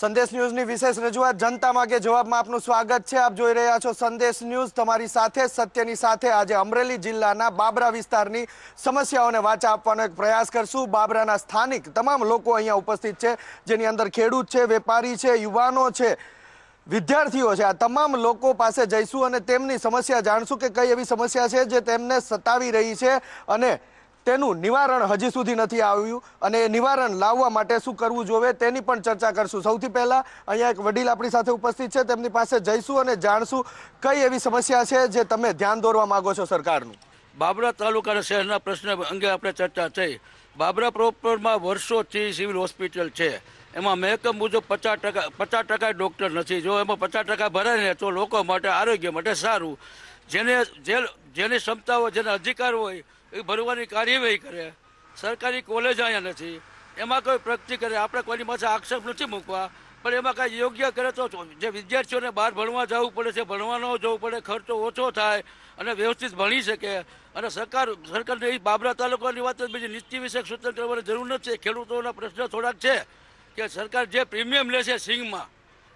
સંદેશ ન્યૂઝની વિશેષ રજૂઆત જનતા માગે જવાબમાં આપનું સ્વાગત છે। આપ જોઈ રહ્યા છો સંદેશ ન્યૂઝ, તમારી સાથે સત્યની સાથે। આજે અમરેલી જિલ્લાના બાબરા વિસ્તારની સમસ્યાઓને વાચા આપવાનો એક પ્રયાસ કરશું। બાબરાના સ્થાનિક તમામ લોકો અહીંયા ઉપસ્થિત છે, જેની અંદર ખેડૂત છે, વેપારી છે, યુવાનો છે, વિદ્યાર્થીઓ છે। આ તમામ લોકો પાસે જઈશું અને તેમની સમસ્યા જાણશું કે કઈ એવી સમસ્યા છે જે તેમને સતાવી રહી છે અને તેનું નિવારણ હજી સુધી નથી આવ્યું અને નિવારણ લાવવા માટે શું કરવું જોઈએ તેની પણ ચર્ચા કરશું। સૌથી પહેલા અહીંયા એક વડીલ આપણી સાથે ઉપસ્થિત છે, તેમની પાસે જઈશું અને જાણશું કઈ એવી સમસ્યા છે જે તમે ધ્યાન દોરવા માંગો છો સરકારનું। બાબરા તાલુકાના શહેરના પ્રશ્ન અંગે આપણે ચર્ચા થઈ। બાબરા પ્રોપરમાં વર્ષોથી સિવિલ હોસ્પિટલ છે, એમાં મહેકમ મુજબ 50% ડૉક્ટર નથી। જો એમાં 50% ભરાય ને તો લોકો માટે આરોગ્ય માટે સારું। જેની ક્ષમતા હોય, જેના અધિકાર હોય એ ભરવાની કાર્યવાહી કરે। સરકારી કોલેજ અહીંયા નથી, એમાં કોઈ પ્રગતિ કરે। આપણે કોઈની પાસે આક્ષેપ નથી મૂકવા, પણ એમાં કાંઈ યોગ્ય કરે તો જે વિદ્યાર્થીઓને બહાર ભણવા જવું પડે છે, ભણવા ન જવું પડે, ખર્ચો ઓછો થાય અને વ્યવસ્થિત ભણી શકે। અને સરકારને એ બાબરા તાલુકાની વાત બીજી નીતિ વિષયક સૂચન કરવાની જરૂર નથી। ખેડૂતોના પ્રશ્ન થોડાક છે કે સરકાર જે પ્રીમિયમ લે છે સિંગમાં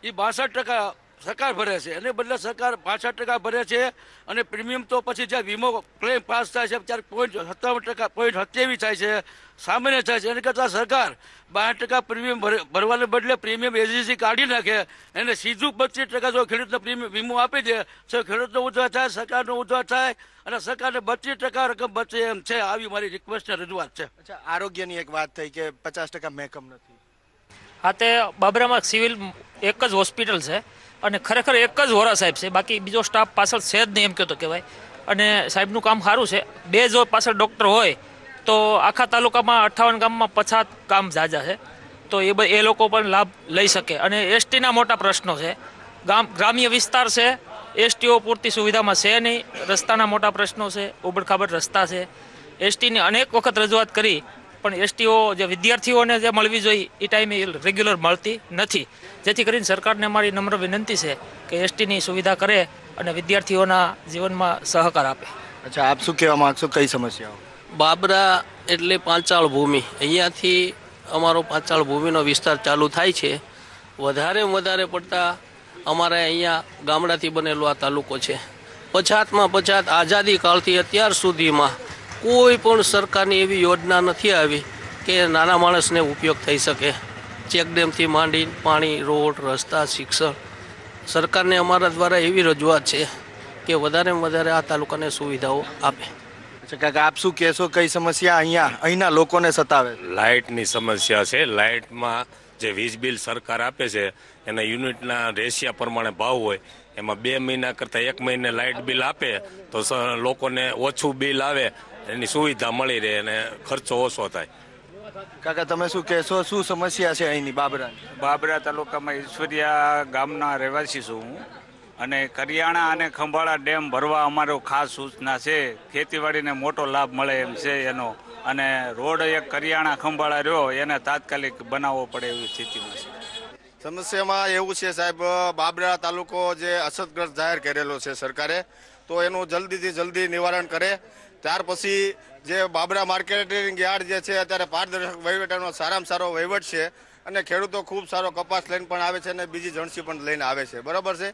એ 62% સરકાર ભરે છે, એને બદલે સરકાર 65% ભરે છે અને પ્રીમિયમ તો પછી જે વીમો ક્લેમ પાસ થાય છે ત્યારે 0.57% થાય છે, સામાન્ય થાય છે। એને કરતાં સરકાર 62% પ્રીમિયમ ભરવાને બદલે પ્રીમિયમ એજન્સી કાઢી નાખે, એને સીધું 25% જો ખેડૂતને પ્રીમિયમ વીમો આપી દે તો ખેડૂતનો ઉદ્ધાર થાય, સરકારનો ઉદ્ધાર થાય અને સરકારને 32% રકમ બચે એમ છે। આવી મારી રિક્વેસ્ટ ને રજૂઆત છે। અચ્છા, આરોગ્યની એક વાત થઈ કે 50% મહેકમ નથી। હા, તે બાબરામાં સિવિલ એક જ હોસ્પિટલ છે અને ખરેખર એક જ વોરા સાહેબ છે, બાકી બીજો સ્ટાફ પાછળ છે જ નહીં એમ કહેતો કહેવાય। અને સાહેબનું કામ સારું છે, બે જો પાછળ ડૉક્ટર હોય તો આખા તાલુકામાં 58 ગામમાં 50 કામ ઝાઝા છે, તો એ લોકો પણ લાભ લઈ શકે। અને એસટીના મોટા પ્રશ્નો છે, ગ્રામ્ય વિસ્તાર છે, એસટીઓ પૂરતી સુવિધામાં છે નહીં, રસ્તાના મોટા પ્રશ્નો છે, ઉબડખાબડ રસ્તા છે। એસટીની અનેક વખત રજૂઆત કરી પણ એસટીઓ જે વિદ્યાર્થીઓને જે મળવી જોઈએ એ ટાઈમે રેગ્યુલર મળતી નથી, જેથી કરીને સરકારને મારી નમ્ર વિનંતી છે કે એસટીની સુવિધા કરે અને વિદ્યાર્થીઓના જીવનમાં સહકાર આપે। અચ્છા, આપ શું કહેવા માંગશો, કઈ સમસ્યાઓ? બાબરા એટલે પાંચાળ ભૂમિ, અહીંયાથી અમારો પાંચાળ ભૂમિનો વિસ્તાર ચાલુ થાય છે। વધારે પડતા અમારે અહીંયા ગામડાથી બનેલો આ તાલુકો છે। 50% આઝાદી કાળથી અત્યાર સુધીમાં કોઈ પણ સરકારની એવી યોજના નથી આવી કે નાના માણસને ઉપયોગ થઈ શકે। ચેકડેમથી માંડી પાણી, રોડ, રસ્તા, શિક્ષણ, સરકારને અમારા દ્વારા એવી રજૂઆત છે કે વધારે આ તાલુકાને સુવિધાઓ આપે। અચ્છા કાકા, આપ શું કહેશો, કઈ સમસ્યા અહીંના લોકોને સતાવે? લાઇટની સમસ્યા છે। લાઇટમાં જે વીજ બિલ સરકાર આપે છે એના યુનિટના રેશિયા પ્રમાણે ભાવ હોય, એમાં 2 મહિના કરતાં 1 મહિને લાઇટ બિલ આપે તો લોકોને ઓછું બિલ આવે, એની સુવિધા મળી રહે અને ખર્ચો ઓછો થાય। કાકા, તમે શું કહેશો, શું સમસ્યા છે અહીંની બાબરાની? બાબરા તાલુકામાં ઈશ્વરિયા ગામના રહેવાસી છું હું, અને કરિયાણા અને ખંભાળા ડેમ ભરવા અમારો ખાસ સૂચના છે। ખેતીવાડીને મોટો લાભ મળે એમ છે એનો, અને રોડ એક કરિયાણા ખંભાળા રહ્યો એને તાત્કાલિક બનાવવો પડે એવી સ્થિતિમાં છે। સમસ્યામાં એવું છે સાહેબ, બાબરા તાલુકો જે અસરગ્રસ્ત જાહેર કરેલો છે સરકારે, તો એનું જલ્દીથી જલ્દી નિવારણ કરે। ત્યાર પછી જે બાબરા માર્કેટિંગ યાર્ડ જે છે અત્યારે પારદર્શક વહીવટનો સારામાં સારો વહીવટ છે અને ખેડૂતો ખૂબ સારો કપાસ લઈને પણ આવે છે અને બીજી જણસી પણ લઈને આવે છે, બરાબર છે।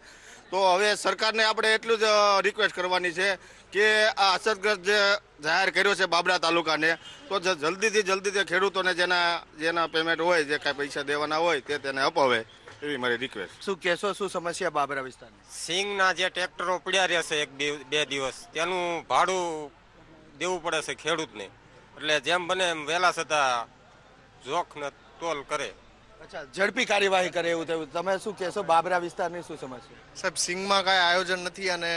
તો હવે સરકારને આપણે એટલું જ રિક્વેસ્ટ કરવાની છે કે આ અસરગ્રસ્ત જે જાહેર કર્યો છે બાબરા તાલુકાને, તો જલ્દીથી ખેડૂતોને જેના પેમેન્ટ હોય, જે કાંઈ પૈસા દેવાના હોય તેને અપાવે એવી મારી રિક્વેસ્ટ। શું કહેશો, શું સમસ્યા બાબરા વિસ્તારની? સિંગના જે ટ્રેક્ટરો પડ્યા રહેશે 1-2 દિવસ, તેનું ભાડું દેવું પડે છે ખેડૂતને, એટલે જેમ બને એમ વહેલા છતાં જોખને તોલ કરે। અચ્છા, ઝડપી કાર્યવાહી કરે એવું થયું। તમે શું કહેશો, બાબરા વિસ્તારની શું સમસ્યા? સાહેબ, સિંગમાં કાંઈ આયોજન નથી અને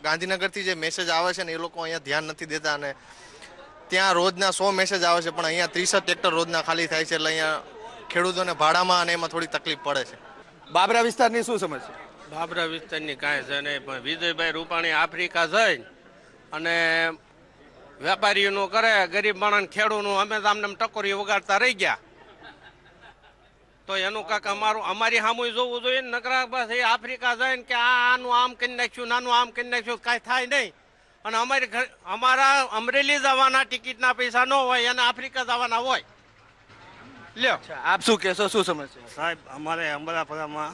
ગાંધીનગરથી જે મેસેજ આવે છે ને એ લોકો અહીંયા ધ્યાન નથી દેતા, અને ત્યાં રોજના 100 મેસેજ આવે છે પણ અહીંયા 30 ટ્રેક્ટર રોજના ખાલી થાય છે, એટલે અહીંયા ખેડૂતોને ભાડામાં અને એમાં થોડી તકલીફ પડે છે। બાબરા વિસ્તારની શું સમસ્યા? બાબરા વિસ્તારની કાંઈ છે નહીં, પણ વિજયભાઈ રૂપાણી આફ્રિકા જઈ અને વેપારીઓનું કરે, ગરીબ માણસ ખેડૂતનું અમે આમને ટકોરી વગાડતા રહી ગયા, તો એનું કાંક અમારી સામું જોવું જોઈએ ને। નકરા બસ એ આફ્રિકા જઈને કે આનું આમ કરી નાખ્યું, નાનું આમ કરી નાખ્યું, કાંઈ થાય નહીં। અને અમારા અમરેલી જવાના ટિકિટના પૈસા ન હોય અને આફ્રિકા જવાના હોય, લ્યો આપ શું કહેશો, શું સમસ્યા? સાહેબ અમારે અંબરાપરામાં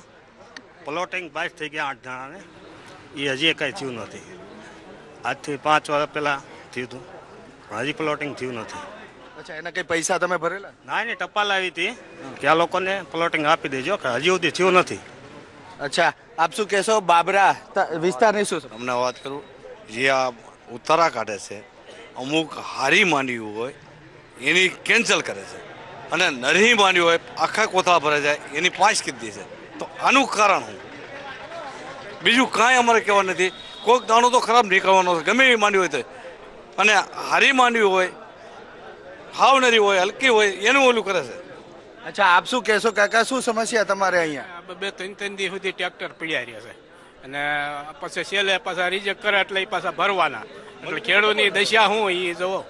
પ્લોટિંગ પાસ થઈ ગયા 8 જણાને, એ હજી કાંઈ થયું નથી. આજથી 5 વર્ષ પહેલાં થયું હતું, હજી પ્લોટિંગ થયું નથી. અચ્છા, એના કઈ પૈસા તમે ભરેલા? ના, એની ટપાલ આવી હતી કે આ લોકોને પ્લોટિંગ આપી દેજો, કે હજી સુધી થયું નથી. અચ્છા, આપ શું કહેશો? બાબરા વિસ્તારની શું અમને વાત કરું, જે આ ઉતારા કાઢે છે અમુક હારી માંડવી હોય એની કેન્સલ કરે છે, અને નરી માંડવી હોય આખા કોથળા ભરાઈ જાય એની 5 કીધી છે. તો આનું કારણ હું, બીજું કાંઈ અમારે કહેવા નથી. કોઈક દાણો તો ખરાબ નીકળવાનો છે ગમે એવી માંડવી હોય તો, અને હારી માંડવી હોય હાવ નરી હોય હલકી હોય એનું ઓલું કરે છે. અચ્છા, આપ શું કહેશો કાકા, શું સમસ્યા તમારે અહીંયા? 2-3 દિવસ સુધી ટ્રેક્ટર પડ્યા રહ્યા છે અને પછી છેલ્લે પાછા રિજેક્ટ કરે એટલે એ પાછા ભરવાના, એટલે ખેડૂતની દશા શું એ જોવો.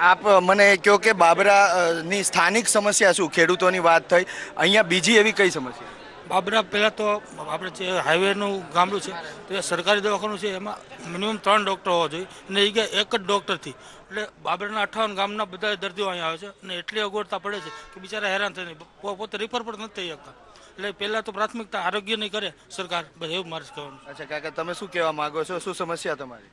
આપ મને કહો કે બાબરા ની સ્થાનિક સમસ્યા શું? ખેડૂતોની વાત થઈ, અહીંયા બીજી એવી કઈ સમસ્યા? બાબરા પહેલાં તો આપણે જે હાઈવેનું ગામડું છે તો એ સરકારી દવાખાનું છે, એમાં મિનિમમ 3 ડૉક્ટર હોવા જોઈએ અને એ ગયા એક જ ડૉક્ટરથી, એટલે બાબરાના 58 ગામના બધા દર્દીઓ અહીંયા આવે છે અને એટલી અગવડતા પડે છે કે બિચારા હેરાન થઈને પોતે રિફર પણ નથી થઈ શકતા. એટલે પહેલાં તો પ્રાથમિકતા આરોગ્યની કરે સરકાર, બસ એવું મારે કહેવાનું. અચ્છા કાકા, તમે શું કહેવા માંગો છો, શું સમસ્યા તમારી?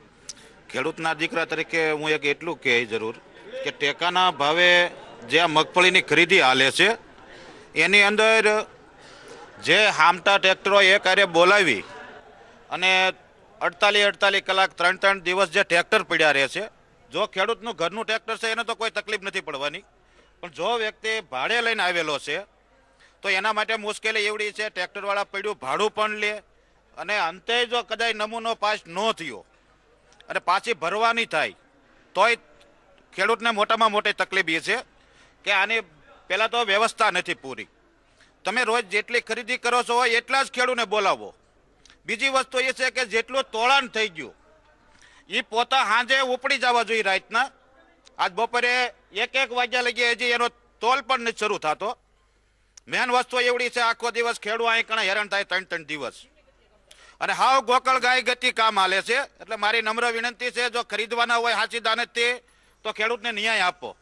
ખેડૂતના દીકરા તરીકે હું એક એટલું કહે જરૂર કે ટેકાના ભાવે જે આ મગફળીની ખરીદી હાલે છે એની અંદર જે હામટા ટ્રેક્ટરો એક હારે બોલાવી અને 48 કલાક 3 દિવસ જે ટ્રેક્ટર પડ્યા રહે છે, જો ખેડૂતનું ઘરનું ટ્રેક્ટર છે એને તો કોઈ તકલીફ નથી પડવાની, પણ જો વ્યક્તિ ભાડે લઈને આવેલો છે તો એના માટે મુશ્કેલી એવડી છે, ટ્રેક્ટરવાળા પડ્યું ભાડું પણ લે અને અંતે જો કદાચ નમૂનો પાસ ન થયો અને પાછી ભરવાની થાય તોય ખેડૂતને મોટામાં મોટી તકલીફ એ છે કે આની પહેલાં તો વ્યવસ્થા નથી પૂરી. તમે રોજ જેટલી ખરીદી કરો છો એટલા જ ખેડૂતને બોલાવો. બીજી વસ્તુ એ છે કે જેટલું તોળાન થઈ ગયું એ પોતા સાંજે ઉપડી જવા જોઈએ રાતના. આજ બપોરે 1 વાગ્યા લગી હજી એનો તોલ પણ નથી શરૂ થતો. મેન વસ્તુ એવડી છે, આખો દિવસ ખેડૂત અહીં કણા હેરાન થાય 3 દિવસ, અને હાવ ગોકળ ગાય ગતિ કામ હાલે છે. એટલે મારી નમ્ર વિનંતી છે, જો ખરીદવાના હોય સાચી દાનતથી તો ખેડૂતને ન્યાય આપો.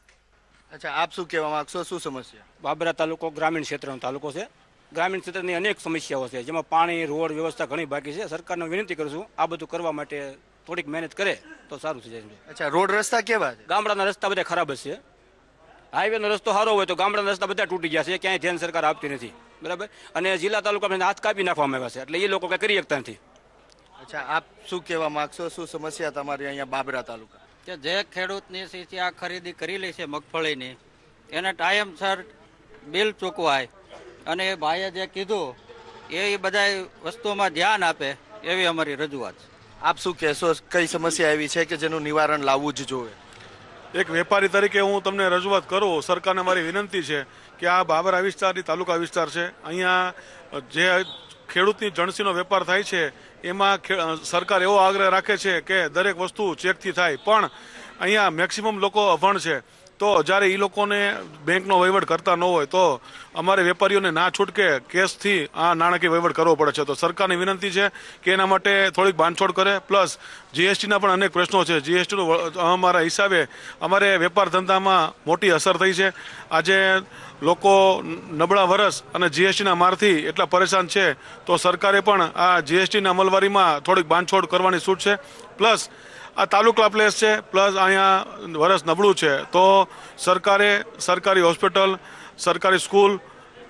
અચ્છા, આપ શું કહેવા માંગશો, શું સમસ્યા? બાબરા તાલુકો ગ્રામીણ ક્ષેત્રનો તાલુકો છે. ગ્રામીણ ક્ષેત્રની અનેક સમસ્યાઓ છે, જેમાં પાણી, રોડ વ્યવસ્થા ઘણી બાકી છે. સરકારને વિનંતી કરું છું આ બધું કરવા માટે થોડીક મહેનત કરે તો સારું છે. અચ્છા, રોડ રસ્તા કેવા છે? ગામડાના રસ્તા બધા ખરાબ જ છે. હાઈવેનો રસ્તો સારો હોય તો ગામડાના રસ્તા બધા તૂટી ગયા છે, ક્યાંય ધ્યાન સરકાર આપતી નથી, બરાબર. અને જિલ્લા તાલુકામાં હાથ કાપી નાખવામાં આવ્યા છે, એટલે એ લોકો કંઈ કરી શકતા નથી. અચ્છા, આપ શું કહેવા માંગશો, શું સમસ્યા તમારી અહીંયા બાબરા તાલુકા? કે જે ખેડૂતની સ્થિતિ આ ખરીદી કરી લે છે મગફળીની, એને ટાઈમસર બિલ ચૂકવાય અને એ ભાઈએ જે કીધું એ બધા વસ્તુઓમાં ધ્યાન આપે એવી અમારી રજૂઆત છે. આપ શું કહેશો, કઈ સમસ્યા એવી છે કે જેનું નિવારણ લાવવું જ જોઈએ? એક વેપારી તરીકે હું તમને રજૂઆત કરું, સરકારને મારી વિનંતી છે કે આ બાબરા વિસ્તારની તાલુકા વિસ્તાર છે, અહીંયા જે ખેડૂતની જણસીનો વેપાર થાય છે એમાં સરકાર એવો આગ્રહ રાખે છે કે દરેક વસ્તુ ચેકથી થાય, પણ અહીંયા મેક્સિમમ લોકો અભણ છે. તો જ્યારે એ લોકોને બેંકનો વહીવટ કરતા ન હોય તો અમારે વેપારીઓને ના છૂટકે કેશથી આ નાણાકીય વહીવટ કરવો પડે છે. તો સરકારની વિનંતી છે કે એના માટે થોડીક બાંધછોડ કરે. પ્લસ જીએસટીના પણ અનેક પ્રશ્નો છે. જીએસટીનું અમારા હિસાબે અમારે વેપાર ધંધામાં મોટી અસર થઈ છે. આજે લોકો નબળા વરસ અને જીએસટીના મારથી એટલા પરેશાન છે, તો સરકારે પણ આ જીએસટીના અમલવારીમાં થોડીક બાંધછોડ કરવાની છૂટ છે. પ્લસ આ તાલુકા પ્લેસ છે, પ્લસ અહીંયા વરસ નબળું છે, તો સરકારે સરકારી હોસ્પિટલ, સરકારી સ્કૂલ,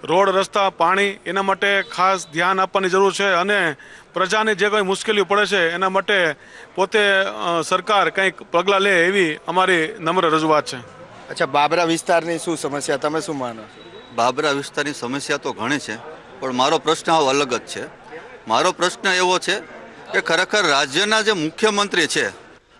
રોડ રસ્તા, પાણી એના માટે ખાસ ધ્યાન આપવાની જરૂર છે. અને પ્રજાને જે કંઈ મુશ્કેલીઓ પડે છે એના માટે પોતે સરકાર કંઈક પગલાં લે એવી અમારી નમ્ર રજૂઆત છે. અચ્છા, બાબરા વિસ્તારની શું સમસ્યા, તમે શું માનો છો? બાબરા વિસ્તારની સમસ્યા તો ઘણી છે, પણ મારો પ્રશ્ન અલગ જ છે. મારો પ્રશ્ન એવો છે કે ખરેખર રાજ્યના જે મુખ્યમંત્રી છે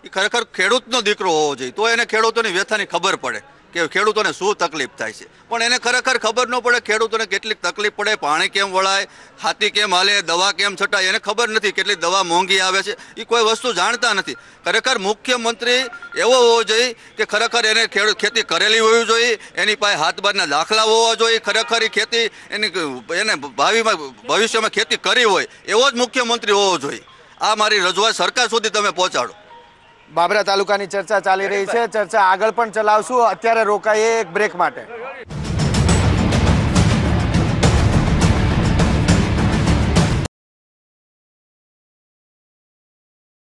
એ ખરેખર ખેડૂતનો દીકરો હોવો જોઈએ, તો એને ખેડૂતોની વ્યથાની ખબર પડે કે ખેડૂતોને શું તકલીફ થાય છે. પણ એને ખરેખર ખબર ન પડે ખેડૂતોને કેટલીક તકલીફ પડે, પાણી કેમ વળાય, હાથી કેમ હાલે, દવા કેમ છટાય, એને ખબર નથી કેટલી દવા મોંઘી આવે છે, એ કોઈ વસ્તુ જાણતા નથી. ખરેખર મુખ્યમંત્રી એવો હોવો જોઈએ કે ખરેખર એને ખેતી કરેલી હોવી જોઈએ, એની પાસે હાથબારના દાખલા હોવા જોઈએ, ખરેખર એ ખેતી એને ભવિષ્યમાં ખેતી કરી હોય એવો જ મુખ્યમંત્રી હોવો જોઈએ. આ મારી રજૂઆત સરકાર સુધી તમે પહોંચાડો. બાબરા તાલુકાની ચર્ચા ચાલી રહી છે, ચર્ચા આગળ પણ ચલાવશું. અત્યારે રોકાઈએ એક બ્રેક માટે.